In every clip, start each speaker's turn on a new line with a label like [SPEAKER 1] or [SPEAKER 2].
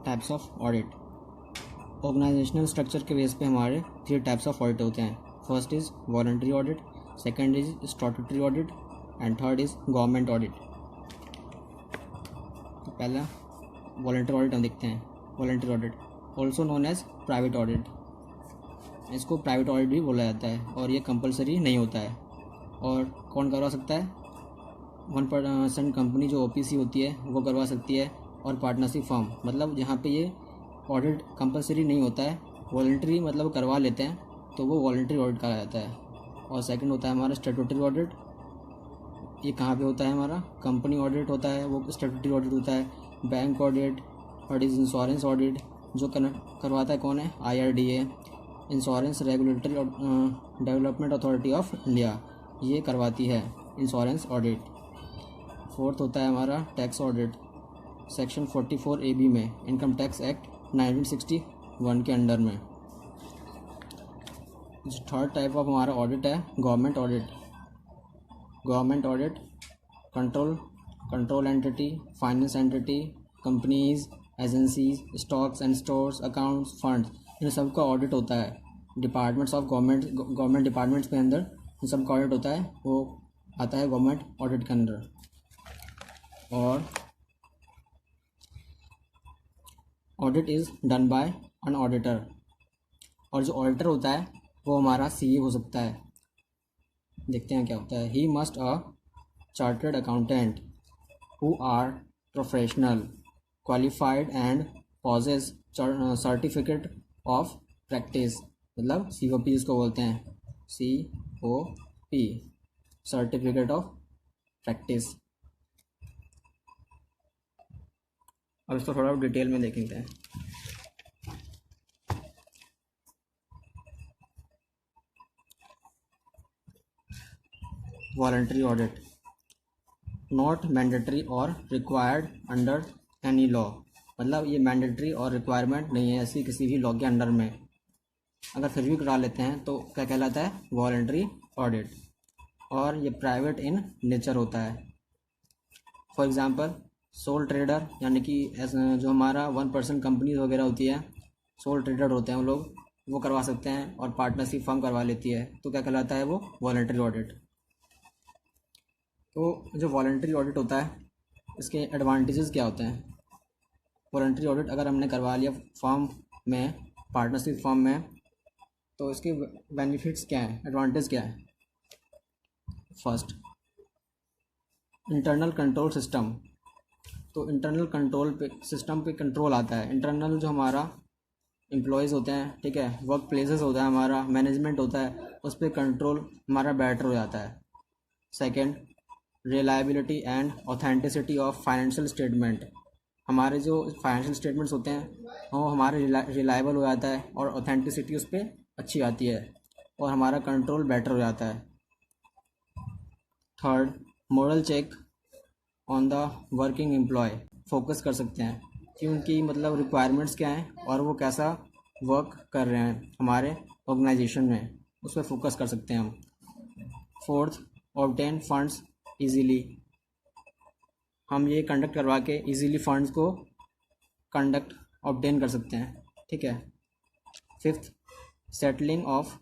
[SPEAKER 1] Types of audit. Organisational structure के base पे हमारे 3 टाइप्स ऑफ ऑडिट होते हैं। First is voluntary audit, second is statutory audit and third is government audit. तो पहला voluntary audit हम देखते हैं। Voluntary audit also known as private audit, इसको प्राइवेट ऑडिट भी बोला जाता है और ये कंपलसरी नहीं होता है। और कौन करवा सकता है? 1% कंपनी जो OPC होती है वो करवा सकती है, और पार्टनरशिप फर्म, मतलब जहाँ पे ये ऑडिट कंपलसरी नहीं होता है, वॉलंटरी मतलब करवा लेते हैं, तो वो वॉलंटरी ऑडिट कहा जाता है। और सेकंड होता है हमारा स्टैट्यूटरी ऑडिट। ये कहाँ पे होता है? हमारा कंपनी ऑडिट होता है, वो स्टैट्यूटरी ऑडिट होता है। बैंक ऑडिट और इंश्योरेंस ऑडिट जो करवाता है कौन है? IRDA, insurance regulatory development authority of India, ये करवाती है इंश्योरेंस ऑडिट। फोर्थ होता है हमारा टैक्स ऑडिट, सेक्शन 44AB में, इनकम टैक्स एक्ट 1961 के अंडर में। जो थर्ड टाइप ऑफ हमारा ऑडिट है government audit. Government audit control entity, finance entity, companies, agencies, stocks and stores, accounts, funds, इन सब का ऑडिट होता है। डिपार्टमेंट्स ऑफ गवर्नमेंट डिपार्टमेंट्स के अंदर इन सब का ऑडिट होता है, वो आता है गवर्नमेंट ऑडिट के अंदर। और audit is done by an auditor, और जो ऑडिटर होता है वो हमारा CA हो सकता है। देखते हैं क्या होता है। He must a chartered accountant who are professional qualified and possess certificate of practice, मतलब COP इसको बोलते हैं, COP, सर्टिफिकेट ऑफ प्रैक्टिस। अब इसको थोड़ा डिटेल में देखेंगे हैं। वॉलंटरी ऑडिट नॉट मैंडेटरी और रिक्वायर्ड अंडर एनी लॉ, मतलब ये मैंडेटरी और रिक्वायरमेंट नहीं है ऐसी किसी भी लॉ के अंडर में, अगर फिर भी करा लेते हैं तो क्या कहलाता है? Voluntary audit. और ये प्राइवेट इन नेचर होता है। फॉर एग्जांपल सोल ट्रेडर, यानी कि जो हमारा 1% कंपनीज वगैरह होती है, सोल ट्रेडर होते हैं वो लोग, वो करवा सकते हैं, और पार्टनरशिप फर्म करवा लेती है, तो क्या कहलाता है? वो वॉलंटरी ऑडिट। तो जो वॉलंटरी ऑडिट होता है इसके एडवांटेजेस क्या होते हैं? वॉलंटरी ऑडिट अगर हमने करवा लिया फर्म में, पार्टनरशिप फर्म में, तो इसके बेनिफिट्स क्या हैं, एडवांटेज क्या है? First, internal control system. तो इंटरनल कंट्रोल पे सिस्टम पे कंट्रोल आता है। इंटरनल जो हमारा एम्प्लॉयज़ होते हैं, ठीक है, वर्क प्लेसेस होता है हमारा, मैनेजमेंट होता है, उस पर कंट्रोल हमारा बेटर हो जाता है। Second, reliability and authenticity of financial statement. हमारे जो फाइनेंशियल स्टेटमेंट्स होते हैं वो हमारे रिलायबल हो जाता है, और ऑथेंटिसिटी उस पर अच्छी आती है, और हमारा कंट्रोल बेटर हो जाता है। Third, moral check on the working employ, focus कर सकते हैं कि उनकी मतलब रिक्वायरमेंट्स क्या हैं और वो कैसा वर्क कर रहे हैं हमारे ऑर्गेनाइजेशन में, उस पर फोकस कर सकते हैं हम। फोर्थ, ऑब्टेन फंड्स इजीली, हम ये कंडक्ट करवा के इजीली फंड्स को कंडक्ट ऑब्टेन कर सकते हैं, ठीक है। फिफ्थ, सेटलिंग ऑफ,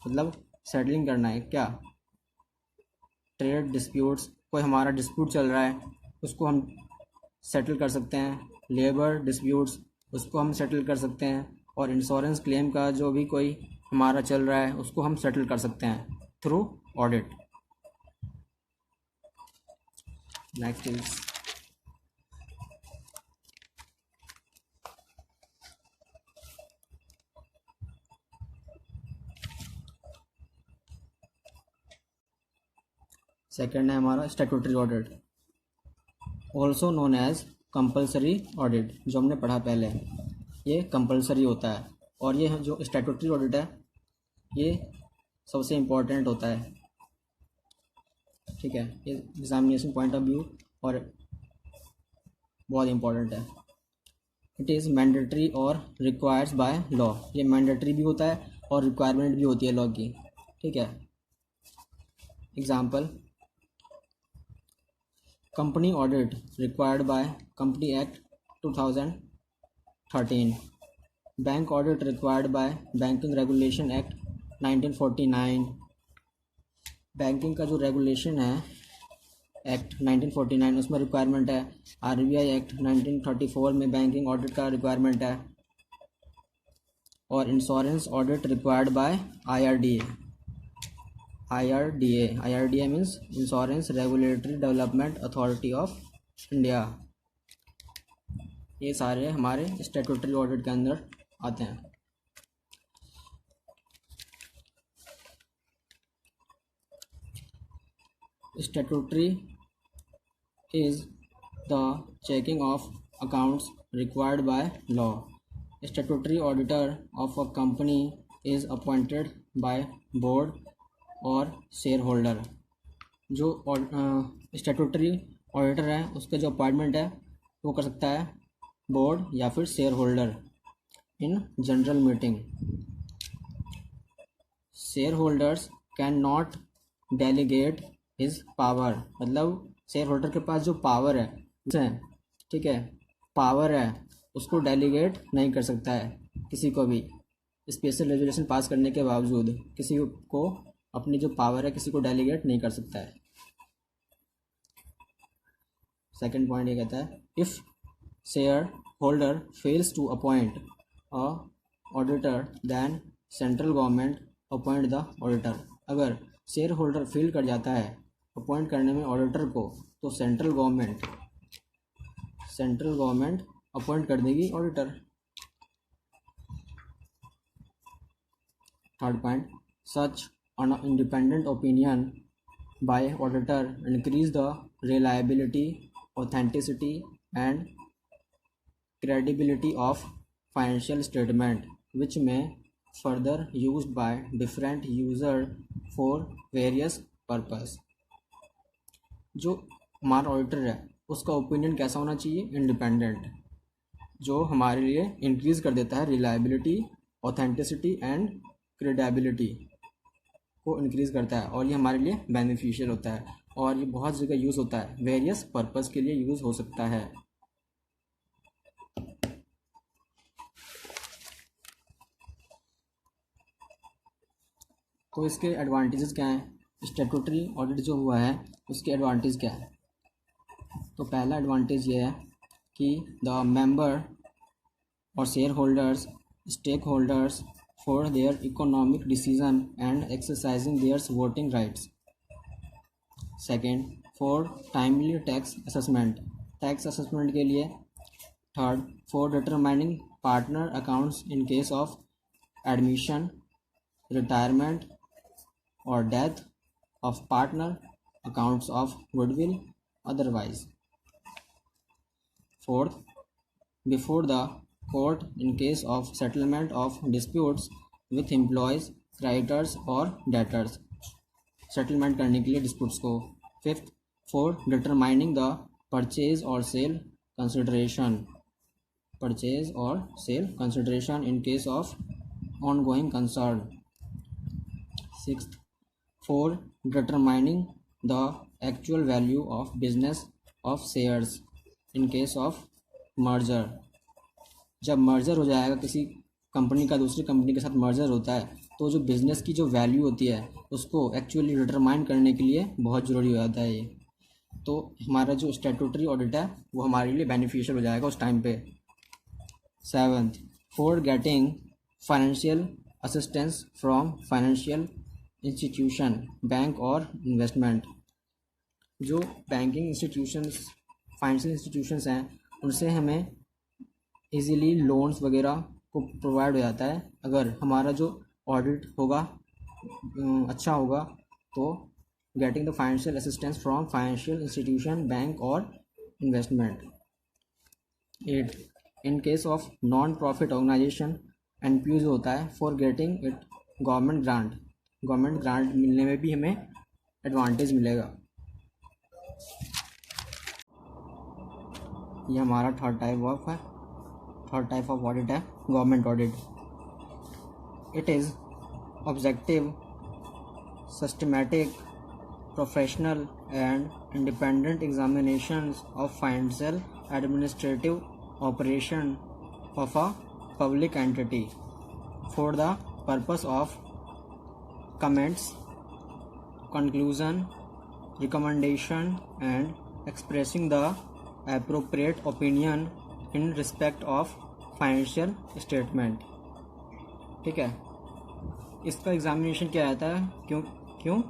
[SPEAKER 1] मतलब सेटलिंग करना है क्या? ट्रेड डिस्प्यूट्स, कोई हमारा डिस्प्यूट चल रहा है उसको हम सेटल कर सकते हैं। लेबर डिस्प्यूट्स, उसको हम सेटल कर सकते हैं। और इंश्योरेंस क्लेम का जो भी कोई हमारा चल रहा है उसको हम सेटल कर सकते हैं through audit. Next is second है हमारा statutory audit, also known as compulsory audit, जो हमने पढ़ा पहले, ये कंपलसरी होता है। और ये जो स्टैट्यूटरी ऑडिट है ये सबसे इम्पोर्टेंट होता है, ठीक है, ये एग्जामिनेशन पॉइंट ऑफ व्यू और बहुत इम्पोर्टेंट है। इट इज़ मैंडेटरी और रिक्वायर्स बाय लॉ, ये मैंडेटरी भी होता है और रिक्वायरमेंट भी होती है लॉ की, ठीक है। Example, company audit required by company act 2013, bank audit required by banking regulation act 1949, banking का जो रेगुलेशन है एक्ट 1949 उसमें रिक्वायरमेंट है। RBI एक्ट 1934 में बैंकिंग ऑडिट का रिक्वायरमेंट है। और insurance audit required by IRDA means insurance regulatory development authority of India. ये सारे हमारे स्टैट्यूटरी ऑडिट के अंदर आते हैं। Statutory is the checking of accounts required by law. Statutory auditor of a company is appointed by board और share holder. जो statutory auditor है उसका जो अपॉइंटमेंट है वो कर सकता है बोर्ड या फिर share holder in general meeting. Share holders can not delegate his power, मतलब शेयर होल्डर के पास जो पावर है, ठीक है, पावर है, उसको डेलीगेट नहीं कर सकता है किसी को भी। स्पेशल रेजोल्यूशन पास करने के बावजूद किसी को अपनी जो पावर है किसी को डेलीगेट नहीं कर सकता है। सेकंड पॉइंट ये कहता है if share holder fails to appoint a auditor then central government appoint the auditor. अगर शेयर होल्डर फेल कर जाता है अपॉइंट करने में ऑडिटर को, तो सेंट्रल गवर्नमेंट अपॉइंट कर देगी auditor. Third point such an independent opinion by auditor increase the reliability, authenticity and credibility of financial statement, which may further used by different user for various purpose। जो हमारा auditor है उसका opinion कैसा होना चाहिए? Independent, जो हमारे लिए इंक्रीज़ कर देता है रिलायबिलिटी, ऑथेंटिसिटी एंड क्रेडिबिलिटी को इंक्रीज़ करता है, और ये हमारे लिए बेनिफिशियल होता है और ये बहुत जगह यूज़ होता है, वेरियस पर्पस के लिए यूज़ हो सकता है। तो इसके एडवांटेजेस क्या हैं? स्टैट्यूटरी ऑडिट जो हुआ है उसके एडवांटेज क्या है? तो पहला एडवांटेज ये है कि द मेंबर और share holders, stake holders for their economic decision and exercising their voting rights. Second, for timely tax assessment, tax assessment के लिए. Third, for determining partner accounts in case of admission, retirement or death of partner, accounts of goodwill otherwise. Fourth, before the court in case of settlement of disputes with employees, creditors और debtors, settlement करने के लिए disputes को. Fifth, for determining the purchase or sale consideration in case of ongoing concern. Sixth, for determining the actual value of business of shares in case of merger. जब merger हो जाएगा, किसी company का दूसरी कंपनी के साथ merger होता है, तो जो बिज़नेस की जो वैल्यू होती है उसको एक्चुअली डिटरमाइन करने के लिए बहुत ज़रूरी हो जाता है ये। तो हमारा जो स्टैट्यूटरी ऑडिट है वो हमारे लिए बेनिफिशियल हो जाएगा उस टाइम पे। Seventh, for getting financial assistance from financial institution, bank और इन्वेस्टमेंट। जो बैंकिंग इंस्टीट्यूशंस, फाइनेंशियल इंस्टीट्यूशंस हैं, उनसे हमें इजीली लोन्स वगैरह को प्रोवाइड हो जाता है। अगर हमारा जो ऑडिट होगा अच्छा होगा तो getting the financial assistance from financial institution, bank और investment. 8, in case of non profit organisation NPO जो होता है, for getting it government grant मिलने में भी हमें एडवांटेज मिलेगा। ये हमारा थर्ड टाइप ऑफ ऑडिट है government audit. It is objective, systematic, professional and independent examinations of financial, administrative operation of a public entity for the purpose of comments, conclusion, recommendation and expressing the appropriate opinion in respect of financial statement। ठीक है, इसका examination क्या आता है, क्यों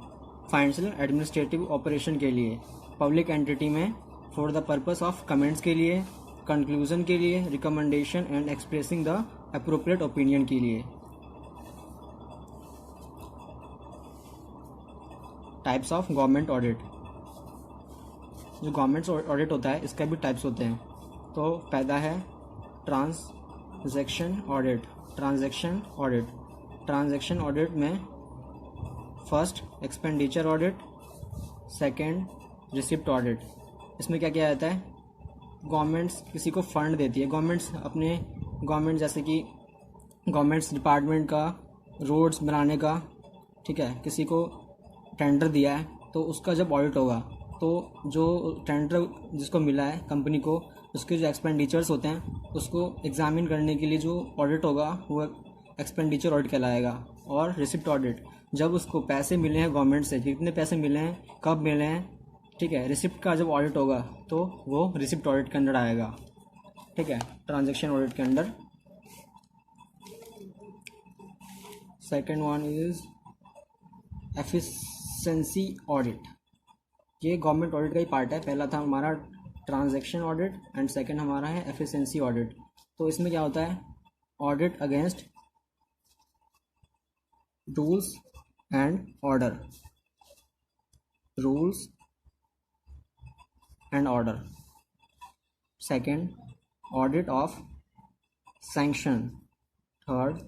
[SPEAKER 1] financial administrative operation के लिए, public entity में for the purpose of comments के लिए, कंक्लूजन के लिए, recommendation and expressing the appropriate opinion के लिए। Types of government audit. जो गवर्नमेंट ऑडिट होता है इसका भी टाइप्स होते हैं। तो पहला है ट्रांजैक्शन ऑडिट। ट्रांजैक्शन ऑडिट में first expenditure audit, second receipt audit. इसमें क्या किया जाता है, गवर्नमेंट्स किसी को फंड देती है, गवर्नमेंट जैसे कि गवर्नमेंट्स डिपार्टमेंट का रोड्स बनाने का, ठीक है, किसी को टेंडर दिया है तो उसका जब ऑडिट होगा तो जो टेंडर जिसको मिला है कंपनी को, उसके जो एक्सपेंडिचर्स होते हैं उसको एग्जामिन करने के लिए जो ऑडिट होगा वो एक्सपेंडिचर ऑडिट कहलाएगा। और रिसिप्ट ऑडिट, जब उसको पैसे मिले हैं गवर्नमेंट से, कितने पैसे मिले हैं, कब मिले हैं, ठीक है, रिसिप्ट का जब ऑडिट होगा तो वो रिसिप्ट ऑडिट के अंदर आएगा। ठीक है, ट्रांजैक्शन ऑडिट के अंदर। Second one is efficiency audit. ये गवर्नमेंट ऑडिट का ही पार्ट है। पहला था हमारा ट्रांजैक्शन ऑडिट एंड सेकंड हमारा है एफिशिएंसी ऑडिट। तो इसमें क्या होता है, audit against rules and order, rules and order. Second, audit of sanction. Third,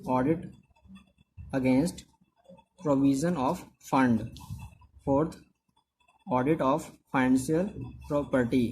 [SPEAKER 1] audit against provision of fund. Fourth, audit of financial property.